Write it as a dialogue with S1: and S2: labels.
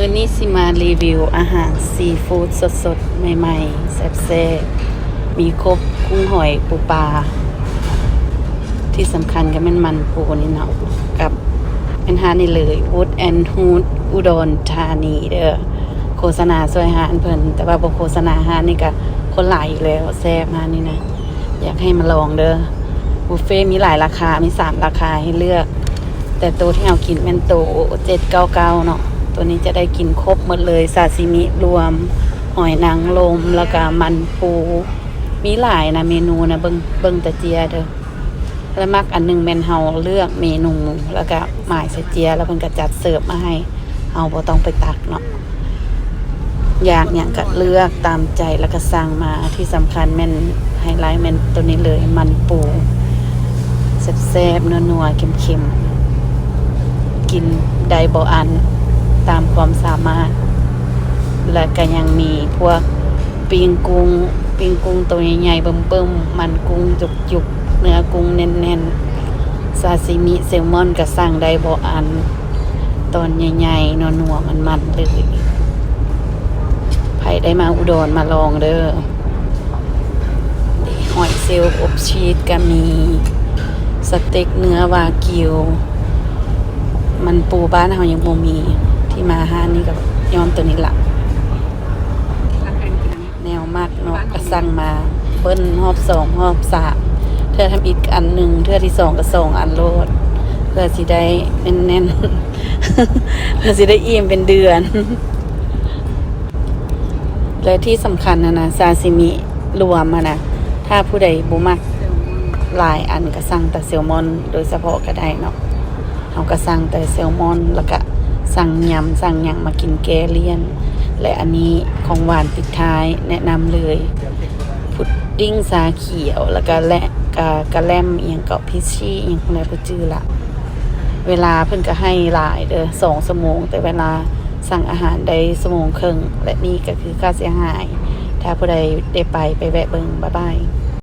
S1: มื้อนี้สิมารีวิวอาหารซีฟู้ดสดๆใหม่ๆแซ่บๆมีครบกุ้งหอยปูปลาที่สำคัญก็เป็นมันปูนี่เนาะกับเป็นหานี่เลย Wood and Hood อุดรธานีเด้อโฆษณาสวยหารเพิ่นแต่ว่าบ่โฆษณาหารนี่ก็คนหลายอยู่แล้วแซ่บหารนี่นะอยากให้มาลองเด้อบุฟเฟ่มีหลายราคามี3ราคาให้เลือกแต่ตัวที่เอากินแม่นโต799เนาะตัวนี้จะได้กินครบหมดเลยซาซิมิรวมหอยนางรมแล้วก็มันปูมีหลายนะเมนูนะเบิ่งตะเจียเด้อแล้วมักอันนึงแม่นเฮาเลือกเมนูแล้วก็หมายใส่เจียแล้วเพิ่นก็จัดเสิร์ฟมาให้เฮาบ่ต้องไปตักเนาะอยากหยังก็เลือกตามใจแล้วก็สั่งมาที่สำคัญแม่นไฮไลท์แม่นตัวนี้เลยมันปูแซ่บๆนัวๆเค็มๆกินได้บ่อันตามความสามารถและก็ยังมีพวกปิ้งกุ้งตัวใหญ่ๆเบิ่มๆมันกุ้งจุกๆเนื้อกุ้งแน่นๆซาซิมิแซลมอนก็สั่งได้บ่อันตอนใหญ่ๆนัวๆมันๆเลยไผได้มาอุดรมาลองเด้อหอยเซลล์อบชีสก็มีสเต็กเนื้อวากิวมันปูบ้านเฮายังบ่มีที่มาห้านี่ก็ย้อมตัวนี้ละแนวมากเนาะก็สั่งมาเบิ้ลรอบ2รอบ3เพื่อทำอีกอันหนึ่งเพื่อที่2ก็2อันโลดเพื่อสิได้แน่นๆเพื่อสิได้อิ่มเป็นเดือนและที่สำคัญนะซาซิมิรวมนะถ้าผู้ใดบ่มักหลายอันก็สั่งแต่แซลมอนโดยเฉพาะก็ได้เนาะเขาก็สั่งแต่แซลมอนแล้วก็สั่งยำสั่งอย่างมากินแกเลียนและอันนี้ของหวานปิดท้ายแนะนำเลยพุดดิ้งซาเขียวแล้วก็และกะแลมเอียงเกาะพิชชี่เอียงคนไหนผู้จื้อละเวลาเพิ่นก็ให้หลายเด้อ2 ชั่วโมงแต่เวลาสั่งอาหารได้1 ชั่วโมงครึ่งและนี่ก็คือค่าเสียหายถ้าผู้ใดได้ไปแวะเบิ่งบ๊ายบาย